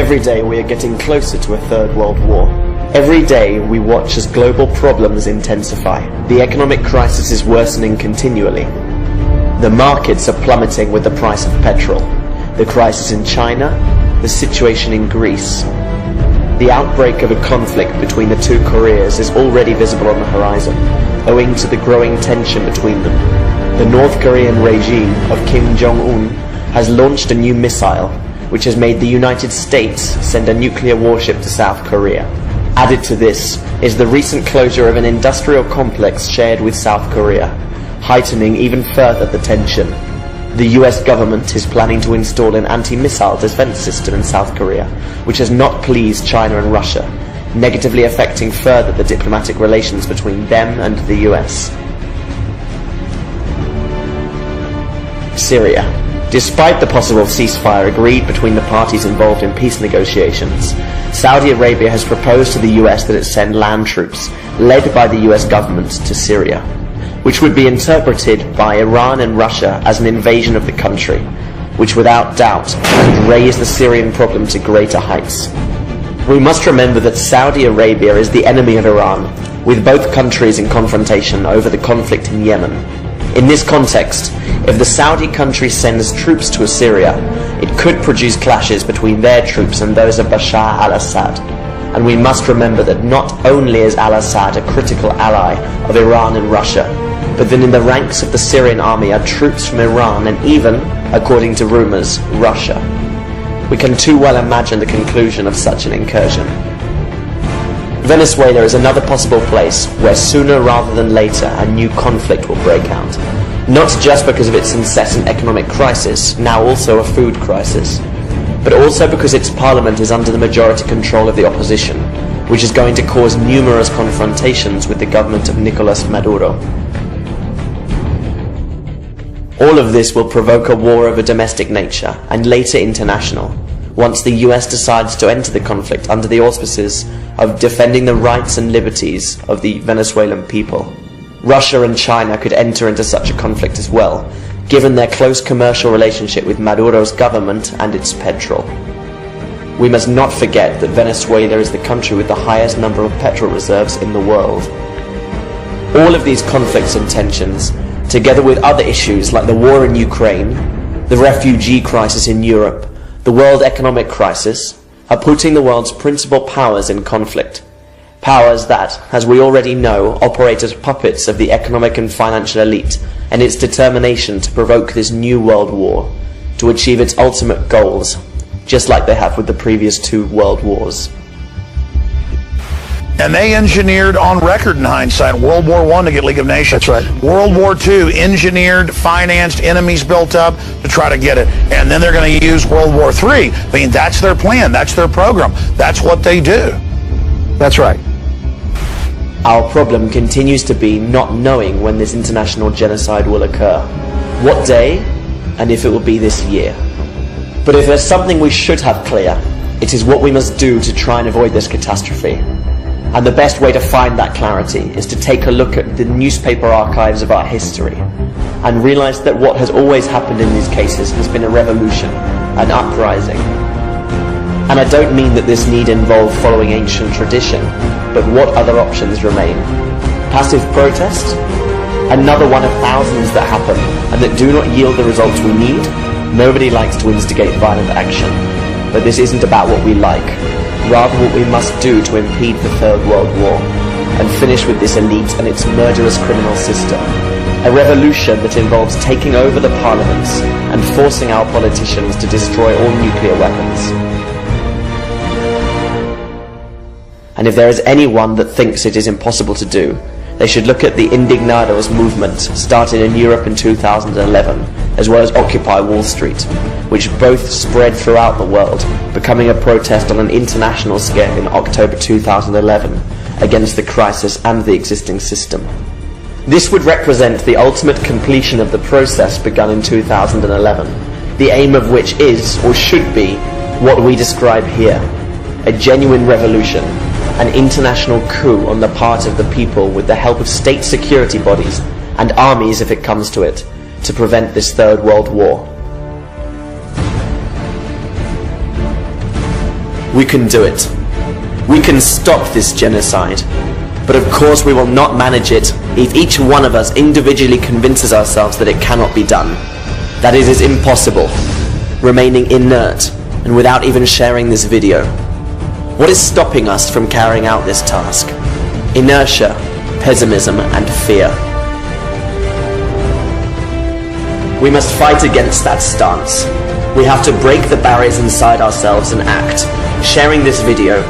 Every day we are getting closer to a third world war. Every day we watch as global problems intensify. The economic crisis is worsening continually. The markets are plummeting with the price of petrol. The crisis in China, the situation in Greece. The outbreak of a conflict between the two Koreas is already visible on the horizon, owing to the growing tension between them. The North Korean regime of Kim Jong-un has launched a new missile, which has made the United States send a nuclear warship to South Korea. Added to this is the recent closure of an industrial complex shared with South Korea, heightening even further the tension. The US government is planning to install an anti-missile defense system in South Korea, which has not pleased China and Russia, negatively affecting further the diplomatic relations between them and the US. Syria. Despite the possible ceasefire agreed between the parties involved in peace negotiations, Saudi Arabia has proposed to the US that it send land troops, led by the US government, to Syria, which would be interpreted by Iran and Russia as an invasion of the country, which without doubt could raise the Syrian problem to greater heights. We must remember that Saudi Arabia is the enemy of Iran, with both countries in confrontation over the conflict in Yemen. In this context, if the Saudi country sends troops to Syria, it could produce clashes between their troops and those of Bashar al-Assad. And we must remember that not only is al-Assad a critical ally of Iran and Russia, but that in the ranks of the Syrian army are troops from Iran and even, according to rumors, Russia. We can too well imagine the conclusion of such an incursion. Venezuela is another possible place where sooner rather than later a new conflict will break out. Not just because of its incessant economic crisis, now also a food crisis, but also because its parliament is under the majority control of the opposition, which is going to cause numerous confrontations with the government of Nicolas Maduro. All of this will provoke a war of a domestic nature, and later international, once the US decides to enter the conflict under the auspices of defending the rights and liberties of the Venezuelan people. Russia and China could enter into such a conflict as well, given their close commercial relationship with Maduro's government and its petrol. We must not forget that Venezuela is the country with the highest number of petrol reserves in the world. All of these conflicts and tensions, together with other issues like the war in Ukraine, the refugee crisis in Europe, the world economic crisis, are putting the world's principal powers in conflict. Powers that, as we already know, operate as puppets of the economic and financial elite and its determination to provoke this new world war, to achieve its ultimate goals, just like they have with the previous two world wars. And they engineered, on record in hindsight, World War I to get League of Nations. That's right. World War II, engineered, financed, enemies built up to try to get it. And then they're going to use World War III. I mean, that's their plan. That's their program. That's what they do. That's right. Our problem continues to be not knowing when this international genocide will occur, what day, and if it will be this year. But if there's something we should have clear, it is what we must do to try and avoid this catastrophe. And the best way to find that clarity is to take a look at the newspaper archives of our history and realize that what has always happened in these cases has been a revolution, an uprising. And I don't mean that this need involve following ancient tradition, but what other options remain? Passive protest? Another one of thousands that happen and that do not yield the results we need? Nobody likes to instigate violent action, but this isn't about what we like. Rather what we must do to impede the Third World War and finish with this elite and its murderous criminal system. A revolution that involves taking over the parliaments and forcing our politicians to destroy all nuclear weapons. And if there is anyone that thinks it is impossible to do, they should look at the Indignados movement started in Europe in 2011, as well as Occupy Wall Street, which both spread throughout the world, becoming a protest on an international scale in October 2011 against the crisis and the existing system. This would represent the ultimate completion of the process begun in 2011, the aim of which is, or should be, what we describe here: a genuine revolution, an international coup on the part of the people with the help of state security bodies and armies if it comes to it, to prevent this Third World War. We can do it. We can stop this genocide. But of course we will not manage it if each one of us individually convinces ourselves that it cannot be done, that it is impossible, remaining inert and without even sharing this video. What is stopping us from carrying out this task? Inertia, pessimism, and fear. We must fight against that stance. We have to break the barriers inside ourselves and act, sharing this video,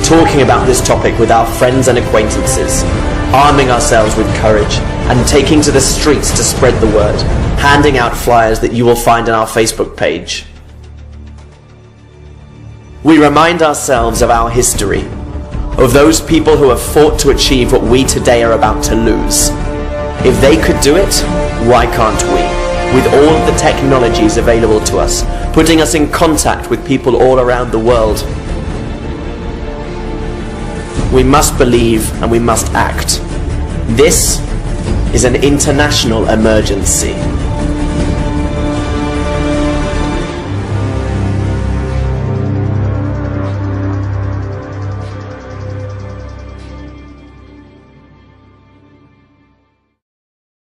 talking about this topic with our friends and acquaintances, arming ourselves with courage, and taking to the streets to spread the word, handing out flyers that you will find on our Facebook page. We remind ourselves of our history, of those people who have fought to achieve what we today are about to lose. If they could do it, why can't we? With all of the technologies available to us, putting us in contact with people all around the world. We must believe and we must act. This is an international emergency.